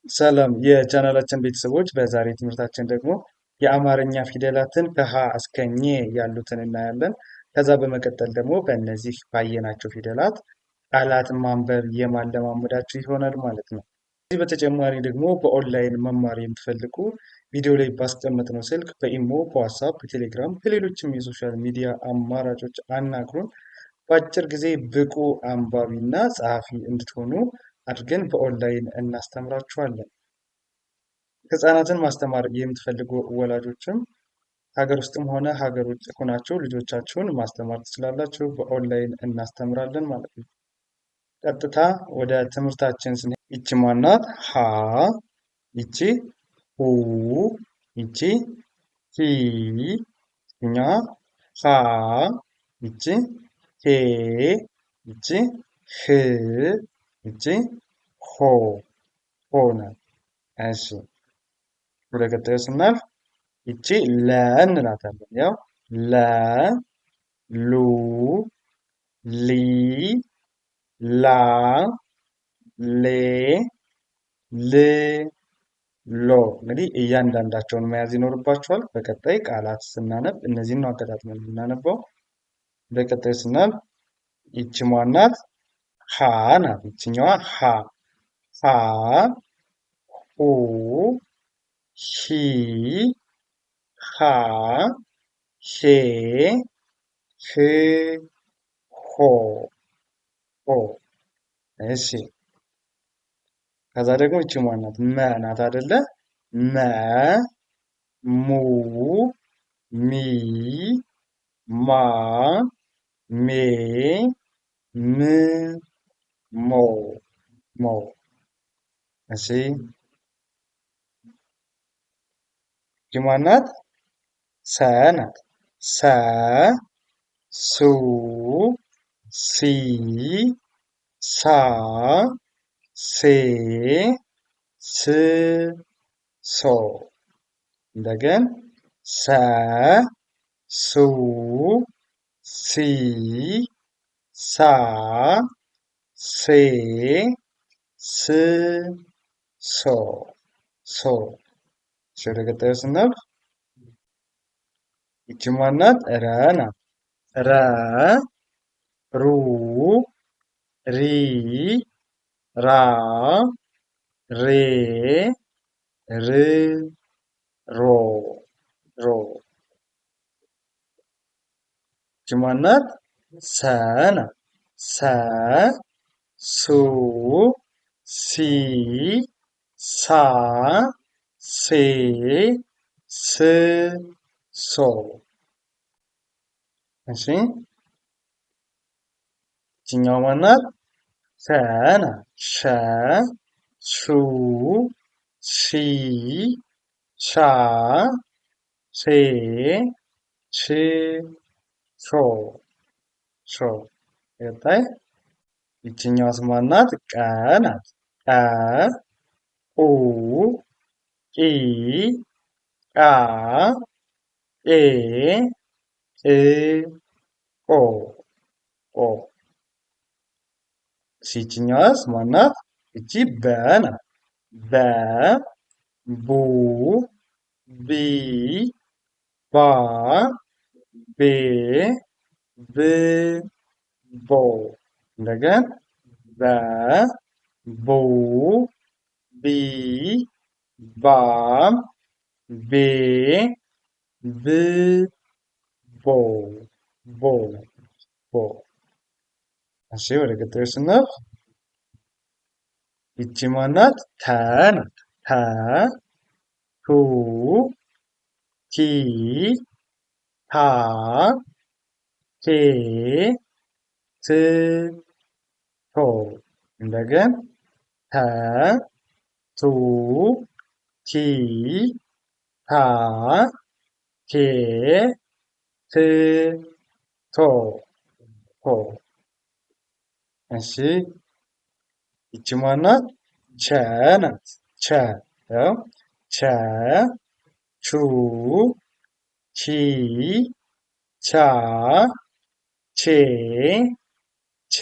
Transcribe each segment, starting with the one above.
ሰላም የቻናላችን ቤተሰቦች፣ በዛሬ ትምህርታችን ደግሞ የአማርኛ ፊደላትን ከሀ እስከ ኘ ያሉትን እናያለን። ከዛ በመቀጠል ደግሞ በእነዚህ ባየናቸው ፊደላት ቃላትን ማንበብ የማለማመዳችሁ ይሆናል ማለት ነው። ከዚህ በተጨማሪ ደግሞ በኦንላይን መማር የምትፈልጉ ቪዲዮ ላይ ባስቀመጥነው ስልክ በኢሞ፣ በዋትሳፕ፣ በቴሌግራም፣ በሌሎችም የሶሻል ሚዲያ አማራጮች አናግሩን። በአጭር ጊዜ ብቁ አንባቢና ጸሐፊ እንድትሆኑ አድርገን በኦንላይን እናስተምራችኋለን። ህፃናትን ማስተማር የምትፈልጉ ወላጆችም ሀገር ውስጥም ሆነ ሀገር ውጭ ሆናችሁ ልጆቻችሁን ማስተማር ትችላላችሁ። በኦንላይን እናስተምራለን ማለት ነው። ቀጥታ ወደ ትምህርታችን ስንሄድ ይቺ ማናት? ሀ፣ ይቺ ሁ፣ ይቺ ሂ፣ እኛ ሃ፣ ይቺ ሄ፣ ይቺ ህ፣ ይቺ ሆ ሆነ። እሺ ወደ ቀጣዩ ስናልፍ ይቺ ለ እንላታለን። ያው ለ፣ ሉ፣ ሊ፣ ላ፣ ሌ፣ ል፣ ሎ። እንግዲህ እያንዳንዳቸውን መያዝ ይኖርባቸዋል። በቀጣይ ቃላት ስናነብ እነዚህን ነው አገጣጥመን የምናነበው። በቀጣይ ስናልፍ ይቺ ማናት? ሀ ናት። ይችኛዋ ሀ፣ ሀ፣ ሁ፣ ሂ፣ ሃ፣ ሄ፣ ህ፣ ሆ ሆ። እሺ ከዛ ደግሞ ይቺ ማናት? መ ናት አይደለ? መ፣ ሙ፣ ሚ፣ ማ፣ ሜ፣ ም፣ ሞ ሞ። እሺ ይቺ ማናት? ሰ ናት። ሰ፣ ሱ፣ ሲ፣ ሳ፣ ሴ፣ ስ፣ ሶ። እንደገን ሰ፣ ሱ፣ ሲ፣ ሳ፣ ሴ፣ ስ፣ ሶ ሶ። ወደ ቀጣዩ ስናልፍ ይቺ ማናት? ረ ናት። ረ፣ ሩ፣ ሪ፣ ራ፣ ሬ፣ ር፣ ሮ ሮ። ይቺ ማናት? ሰ ናት። ሰ፣ ሱ፣ ሲ፣ ሳ፣ ሴ፣ ስ፣ ሶ። እሺ ይችኛው ማናት? ሸ ናት። ሸ፣ ሹ፣ ሺ፣ ሻ፣ ሼ፣ ሽ፣ ሾ ሾ። ቀጣይ ይችኛዋስ ማናት? ቀ ናት። ቀ፣ ቁ፣ ቂ፣ ቃ፣ ቄ፣ ቅ፣ ቆ ቆ። ይችኛዋስ ማናት? እቺ በ ናት። በ፣ ቡ፣ ቢ፣ ባ፣ ቤ፣ ብ፣ ቦ። እንደገን በ፣ ቡ፣ ቢ፣ ባ፣ ቤ፣ ብ፣ ቦ ቦ ቦ። እሺ ወደ ቀጣዩ ስናልፍ ይቺ ማናት? ተ ናት። ተ፣ ቱ፣ ቲ፣ ታ፣ ቴ፣ ት፣ ቶ። እንደገን ተ፣ ቱ፣ ቲ፣ ታ፣ ቴ፣ ት፣ ቶ ቶ። እሺ ይቺ ማናት? ቸ ናት። ቸ፣ ያው ቸ፣ ቹ፣ ቺ፣ ቻ፣ ቼ፣ ች፣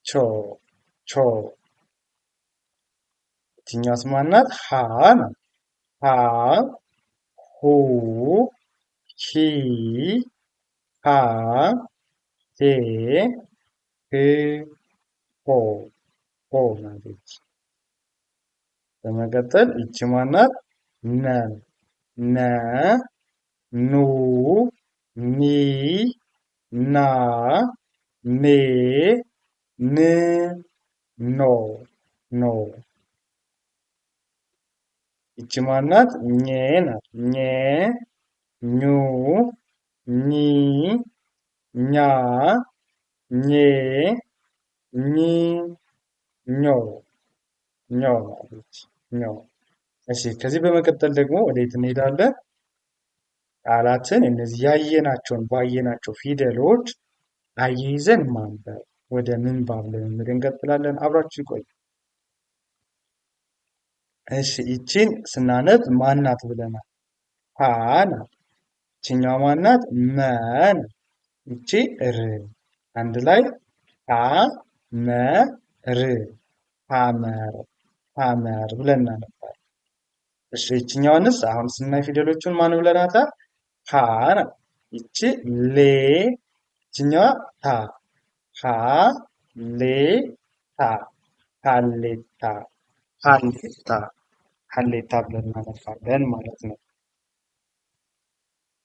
ቾ ቾ። ይችኛዋስ ማናት? ሀ ናት። ሀ ሁ ሂ ሃ ሄ ህ ሆ ሆ ናት። በመቀጠል ይቺ ማናት? ነ ነ ኑ ኒ ና ኔ ን ኖ ኖ። ይቺ ማናት? ኘ ናት። ኘ ኙ ኚ ኛ ኜ ኚ ኞ ኞ ማለት ኞ። እሺ ከዚህ በመቀጠል ደግሞ ወዴት እንሄዳለን? ቃላትን እነዚህ ያየናቸውን ባየናቸው ፊደሎች አያይዘን ማንበብ ወደ ምንባብ ልምምድ እንቀጥላለን። አብራችሁ ይቆዩ። እሺ ይቺን ስናነብ ማናት ብለናል? ሀ ናት። ይችኛዋ ማናት? መ ናት። ይቺ ር አንድ ላይ ሀ መ ር ሐመር ሐመር ብለን እናነባለን። እሺ ይችኛዋንስ አሁን ስናይ ፊደሎቹን ማን ብለናታል? ሀ ናት። ይቺ ሌ ይችኛዋ ታ ሀ ሌ ታ ሀሌታ ሀሌታ ሀሌታ ብለን እናነባለን ማለት ነው።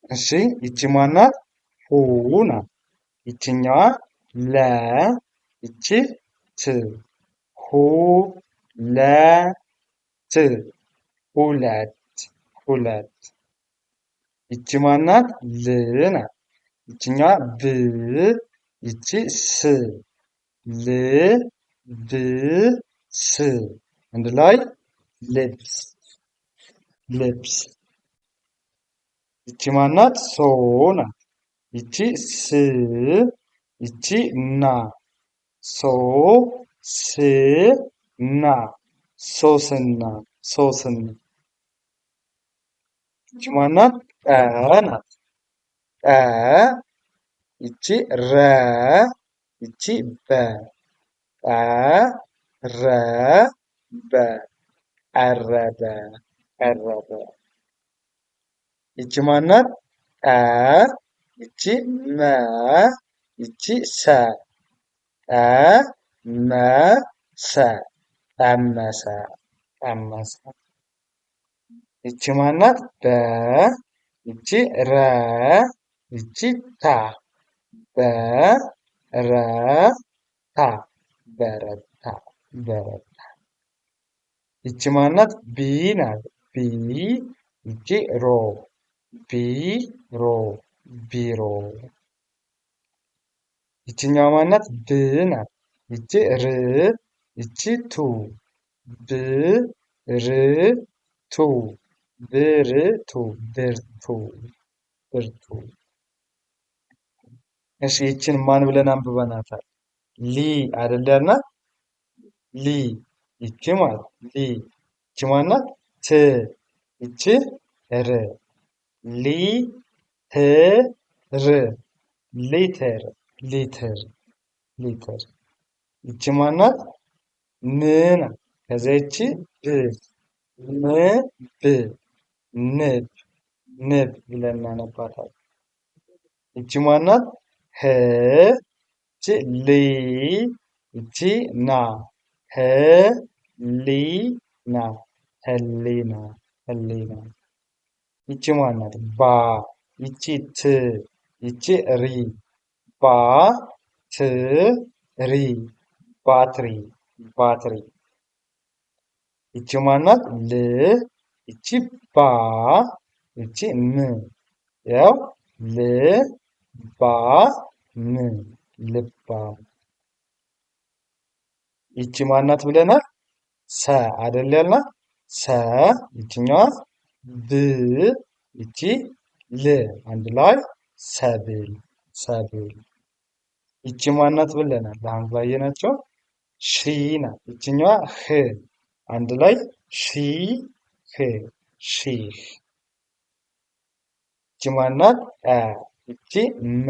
እሺ ይቺ ማናት? ሁ ናት። ይችኛዋ ለ ይቺ ት ሁ ለ ት ሁለት ሁለት። ይቺ ማናት? ል ናት። ይችኛዋ ብ ይቺ ስ ል ብ ስ አንድ ላይ ልብስ ልብስ። ይቺ ማናት? ሶ ናት። ይቺ ስ ይቺ ና ሶ ስ ና ሶስና ሶስና። ይቺ ማናት? ጠ ናት። ጠ ይቺ ረ ይቺ በ ጠ ረ በ ቀረበ ቀረበ። ይቺ ማናት? ጠ ይቺ መ ይቺ ሰ ጠ መ ሰ ቀመሰ ቀመሰ። ይቺ ማናት? በ ይቺ ረ ይቺ ታ በ ረ ታ በረታ በረታ። ይቺ ማናት? ቢ ናት። ቢ ይቺ ሮ ቢ ሮ ቢሮ። ይችኛዋ ማናት? ብ ናት። ይቺ ር ይቺ ቱ ብ ር ቱ ብርቱ ብርቱ ብርቱ። እሺ ይችን ማን ብለን አንብበናታል? ሊ አይደል ያልናት? ሊ ይቺ ማለት ሊ ይቺ ማናት? ት ይቺ ር ሊ ት ር ሊትር ሊትር ሊትር። ይቺ ማናት? ን ናት። ከዛ ይቺ ብ ን ብ ንብ ንብ ብለን እናነባታለን። ይቺ ማናት? ህ ይቺ ሊ ይቺ ና ህ ሊ ና ህሊና ህሊና። ይቺ ማናት? ባ ይቺ ት ይቺ ሪ ባ ት ሪ ባትሪ ባትሪ። ይቺ ማናት? ል ይቺ ባ ይቺ ን ያው ል ባ ን ልባም። ይቺ ማናት ብለናል? ሰ አይደል ያልናት? ሰ ይችኛዋ ብ ይቺ ል አንድ ላይ ሰብል ሰብል። ይቺ ማናት ብለናል? አሁን ባየናቸው ሺ ናት። ይችኛዋ ህ አንድ ላይ ሺ ህ ሺህ። ይቺ ማናት? ቀ ይቺ መ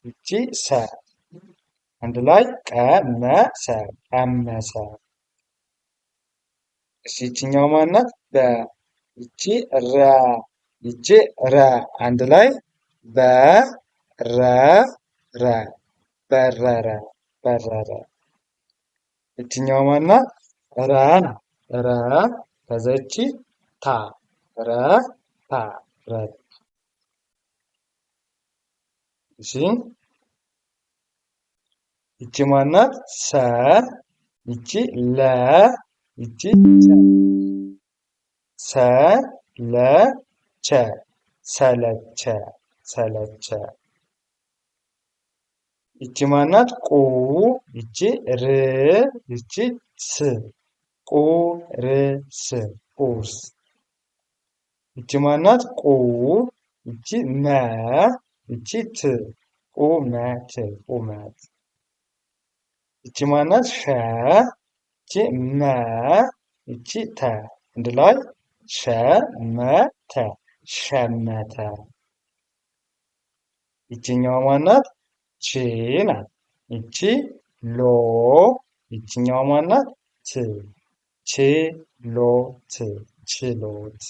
ይቺ ሰ አንድ ላይ ቀመሰ ቀመሰ። እሺ ይችኛዋ ማናት? በ ይቺ ረ ይቺ ረ አንድ ላይ በረረ በረረ በረረ። ይችኛዋ ማናት? ረ ናት። ረ ከዛ ይቺ ታ ረ ታ ረ። እሺ ይቺ ማናት? ሰ ይቺ ለ ይቺ ቸ ሰለቸ ሰለቸ ሰለቸ። ይቺ ማናት? ቁ ይቺ ር ይቺ ስ ቁርስ ቁርስ። ይቺ ማናት? ቁ ይቺ መ ይቺ ት ቁመት ቁመት። ይቺ ማናት? ሸ ይቺ መ ይቺ ተ አንድ ላይ ሸመተ ሸመተ። ይቺኛዋ ማናት? ች ናት። ይቺ ሎ ይቺኛዋ ማናት? ት ችሎት ችሎት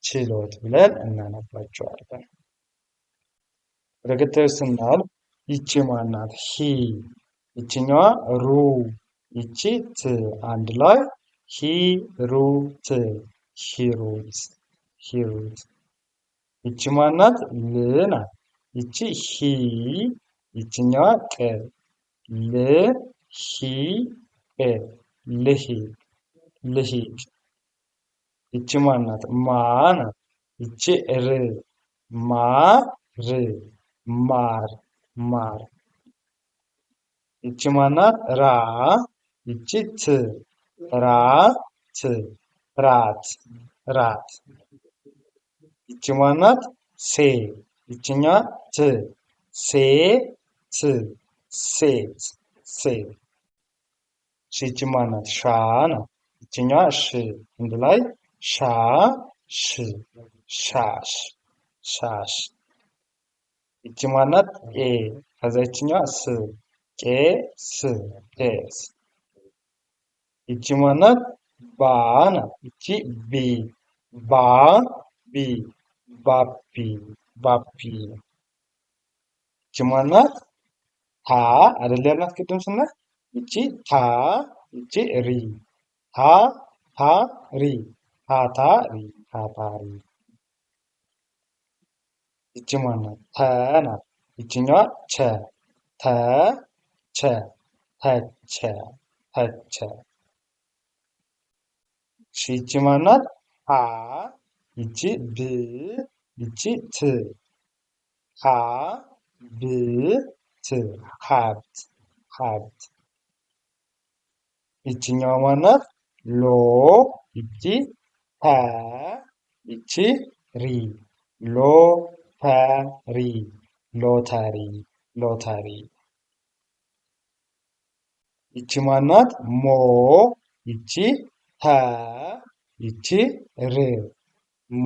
ችሎት ብለን እናነባቸዋለን። ወደ ቀጣዩ ስናልፍ ይቺ ማናት? ሂ ይቺኛዋ ሩ ይቺ ት አንድ ላይ ሂሩት ሂሩት ሂሩት። ይቺ ማናት? ል ናት። ይቺ ሂ ይቺኛዋ ቅ ል ሂ ቅ ልሂቅ ልሂቅ። ይቺ ማናት? ማ ናት። ይቺ ር ማ ር ማር ማር። ይቺ ማናት? ራ ይቺ ት ራት ራት ራት። ይቺ ማናት? ሴ ይቺኛዋ ት ሴት ሴት ሴት። ይቺ ማናት? ሻ ናት። ይቺኛዋ ሽ አንድ ላይ ሻ ሽ ሻሽ ሻሽ። ይቺ ማናት? ኤ ከዛ ይቺኛዋ ስ ቄስ ቄስ። ይቺ ማናት? ባ ናት። ይቺ ቢ ባ ቢ ባቢ ባቢ። ይቺ ማናት? ታ አይደል ያልናት ቅድም ስናይ። ይቺ ታ ይቺ ሪ ታ ታ ሪ ታታሪ ታታሪ። ይቺ ማናት? ተ ናት። ይቺኛዋ ቸ ተ ቸ ተቸ ተቸ። ይቺ ማናት? ሀ ይቺ ብ ይቺ ት ሀ ብ ት ሀብት ሀብት። ይቺኛዋ ማናት? ሎ ይቺ ፐ ይቺ ሪ ሎ ፐ ሪ ሎተሪ ሎተሪ። ይቺ ማናት? ሞ ይቺ ተ ይቺ ር ሞ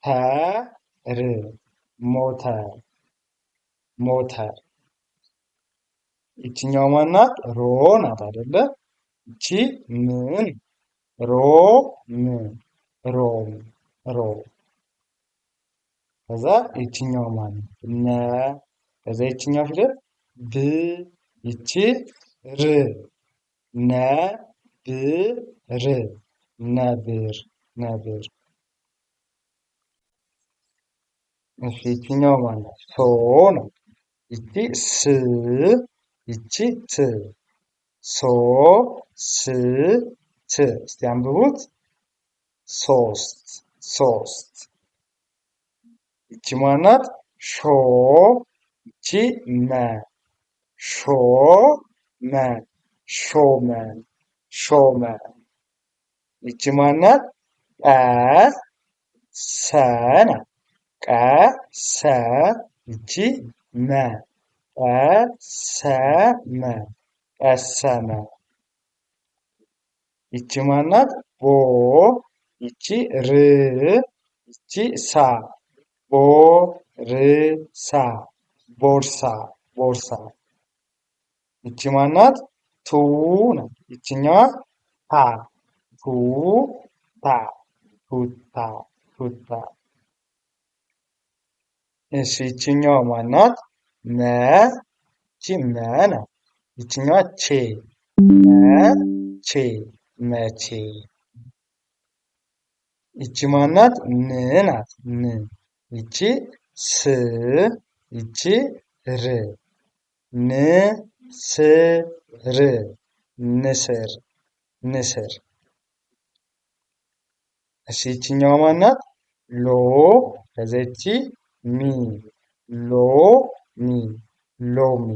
ተ ር ሞተር ሞተር። ይቺኛዋ ማናት? ሮ ናት አይደለ? ይቺ ምን ሮ ም ሮም ሮም። ከዛ ይቺኛዋ ማናት? ነ ከዛ ይቺኛዋ ፊደል ብ ይቺ ር ነ ብ ር ነብር ነብር። እሺ ይቺኛዋ ማናት? ሶ ነው። ይቺ ስ ይቺ ት ሶ ስ ት። እስቲ አንብቡት። ሶስት ሶስት። ይቺ ማናት? ሾ ይቺ መ ሾ መ ሾመ ሾመ። ይቺ ማናት? ቀ ሰ ናት። ቀ ሰ ይቺ መ ቀ ሰ መ ቀሰመ። ይቺ ማናት? ቦ ይቺ ር ይቺ ሳ ቦ ር ሳ ቦርሳ ቦርሳ። ይቺ ማናት? ቱ ናት። ይቺኛዋ ታ ታ ቱታ ቱታ ቱታ። እሺ ይችኛዋ ማናት? መ ይቺ መ ናት። ይችኛዋ ቼ መቼ መቼ። ይቺ ማናት? ን ናት። ን ይቺ ስ ይቺ ር ንስር ንስር ንስር። እሺ ይችኛዋ ማናት? ሎ ከዛ ይቺ ሚ ሎሚ ሎሚ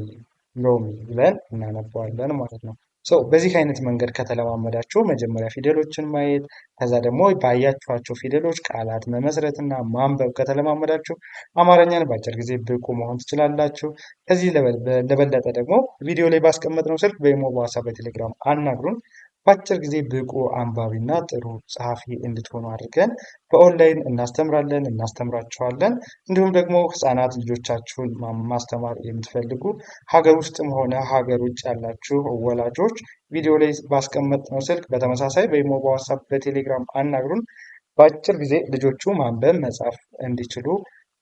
ሎሚ ብለን እናነባዋለን ማለት ነው። በዚህ አይነት መንገድ ከተለማመዳችሁ መጀመሪያ ፊደሎችን ማየት ከዛ ደግሞ ባያችኋቸው ፊደሎች ቃላት መመስረት እና ማንበብ ከተለማመዳችሁ አማርኛን በአጭር ጊዜ ብቁ መሆን ትችላላችሁ። ከዚህ ለበለጠ ደግሞ ቪዲዮ ላይ ባስቀመጥነው ስልክ በኢሞ፣ በዋትስአፕ፣ በቴሌግራም አናግሩን። በአጭር ጊዜ ብቁ አንባቢ እና ጥሩ ጸሐፊ እንድትሆኑ አድርገን በኦንላይን እናስተምራለን፣ እናስተምራችኋለን። እንዲሁም ደግሞ ህፃናት ልጆቻችሁን ማስተማር የምትፈልጉ ሀገር ውስጥም ሆነ ሀገር ውጭ ያላችሁ ወላጆች ቪዲዮ ላይ ባስቀመጥነው ስልክ በተመሳሳይ በኢሞ፣ በዋትስአፕ፣ በቴሌግራም አናግሩን። በአጭር ጊዜ ልጆቹ ማንበብ መጻፍ እንዲችሉ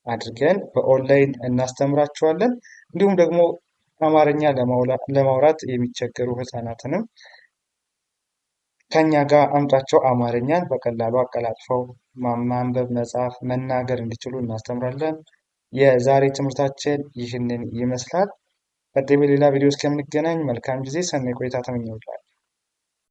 አድርገን በኦንላይን እናስተምራችኋለን። እንዲሁም ደግሞ አማርኛ ለማውራት የሚቸገሩ ህፃናትንም ከኛ ጋር አምጧቸው አማርኛን በቀላሉ አቀላጥፈው ማንበብ፣ መጻፍ፣ መናገር እንዲችሉ እናስተምራለን። የዛሬ ትምህርታችን ይህንን ይመስላል። ቀጣይ በሌላ ቪዲዮ እስከምንገናኝ መልካም ጊዜ፣ ሰናይ ቆይታ ተመኘሁላችሁ።